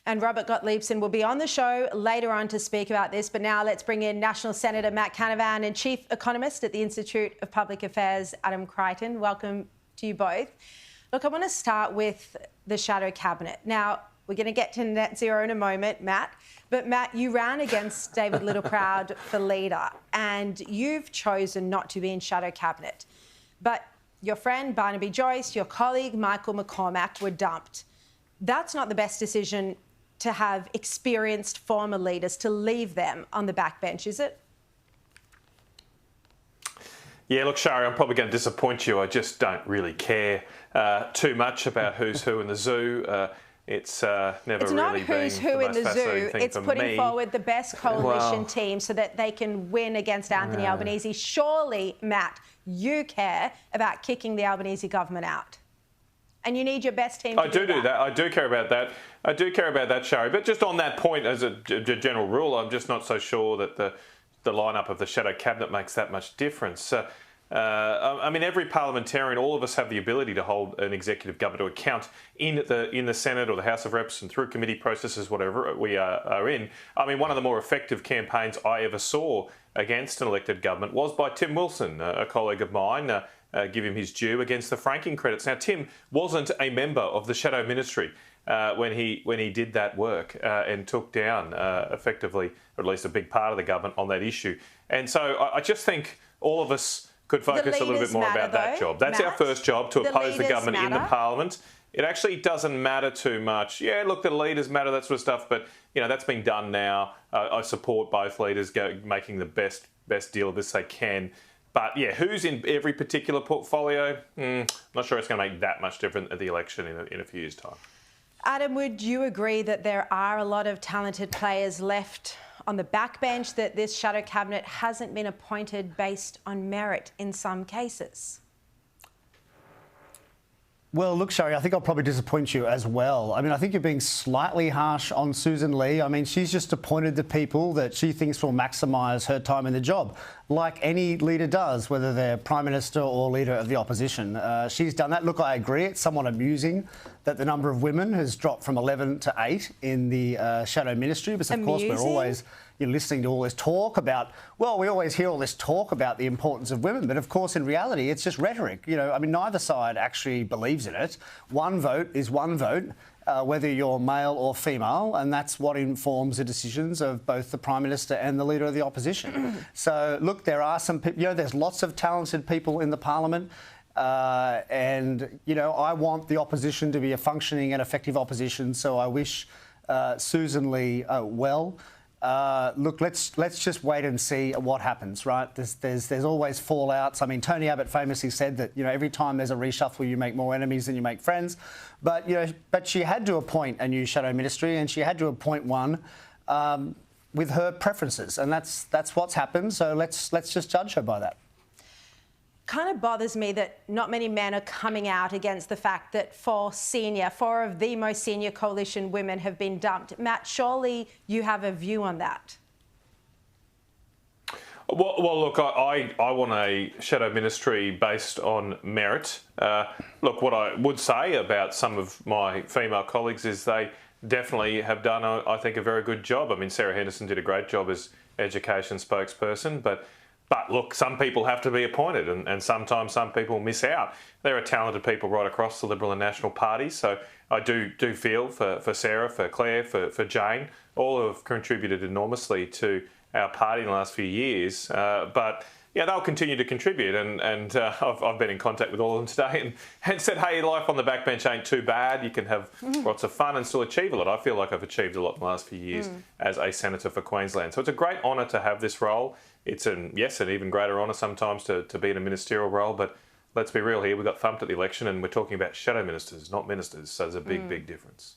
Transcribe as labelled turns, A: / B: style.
A: And Robert Gottliebson will be on the show later on to speak about this. But now let's bring in National Senator Matt Canavan and Chief Economist at the Institute of Public Affairs, Adam Crichton. Welcome to you both. Look, I want to start with the shadow cabinet. Now, we're going to get to net zero in a moment, Matt. But Matt, you ran against David Littleproud for leader and you've chosen not to be in shadow cabinet. But your friend Barnaby Joyce, your colleague Michael McCormack were dumped. That's not the best decision to have experienced former leaders, to leave them on the backbench, is it?
B: Yeah, look, Sharri, I'm probably going to disappoint you. I just don't really care too much about who's who in the zoo. It's never
A: it's
B: really
A: not
B: been
A: who's who in the zoo. It's putting forward the best coalition team so that they can win against Anthony Albanese. Surely, Matt, you care about kicking the Albanese government out. And you need your best team to do that.
B: I do care about that. I do care about that, Sharri. But just on that point, as a general rule, I'm just not so sure that the lineup of the shadow cabinet makes that much difference. I mean, every parliamentarian, all of us have the ability to hold an executive government to account in the Senate or the House of Reps and through committee processes, whatever we are in. I mean, one of the more effective campaigns I ever saw against an elected government was by Tim Wilson, a colleague of mine. Give him his due against the franking credits. Now, Tim wasn't a member of the shadow ministry when he did that work and took down effectively, or at least a big part of the government on that issue. And so I just think all of us could focus a little bit more about that job. That's our first job, to oppose the government in the parliament. It actually doesn't matter too much. Yeah, look, the leaders matter, that sort of stuff, but you know that's been done now. I support both leaders making the best deal of this they can. But yeah, who's in every particular portfolio? I'm not sure it's going to make that much difference at the election in a few years' time.
A: Adam, would you agree that there are a lot of talented players left on the backbench, that this shadow cabinet hasn't been appointed based on merit in some cases?
C: Well, look, Sharri, I think I'll probably disappoint you as well. I mean, I think you're being slightly harsh on Susan Lee. I mean, she's just appointed the people that she thinks will maximise her time in the job, like any leader does, whether they're Prime Minister or Leader of the Opposition. She's done that. Look, I agree, it's somewhat amusing that the number of women has dropped from 11 to 8 in the shadow ministry, but of course we're always listening to all this talk about, well, we always hear all this talk about the importance of women, but of course in reality it's just rhetoric. You know, I mean, neither side actually believes in it. One vote is one vote, whether you're male or female, and that's what informs the decisions of both the Prime Minister and the Leader of the Opposition. So look, there are some people, you know, there's lots of talented people in the Parliament. And, you know, I want the opposition to be a functioning and effective opposition, so I wish Susan Lee well. Look, let's just wait and see what happens, right? There's always fallouts. I mean, Tony Abbott famously said that, you know, every time there's a reshuffle, you make more enemies than you make friends. But, you know, but she had to appoint a new shadow ministry, and she had to appoint one with her preferences, and that's what's happened. So let's just judge her by that.
A: Kind of bothers me that not many men are coming out against the fact that four of the most senior coalition women have been dumped. Matt, surely you have a view on that.
B: Well, look, I want a shadow ministry based on merit. Look, what I would say about some of my female colleagues is they definitely have done, I think, a very good job. I mean, Sarah Henderson did a great job as education spokesperson, but look, some people have to be appointed and sometimes some people miss out. There are talented people right across the Liberal and National parties, so I do feel for Sarah, for Claire, for Jane, all who have contributed enormously to our party in the last few years. But yeah, they'll continue to contribute, and I've been in contact with all of them today and said, hey, life on the backbench ain't too bad. You can have lots of fun and still achieve a lot. I feel like I've achieved a lot in the last few years as a senator for Queensland. So it's a great honour to have this role. It's an even greater honour sometimes to be in a ministerial role, but let's be real here. We got thumped at the election and we're talking about shadow ministers, not ministers. So there's a big difference.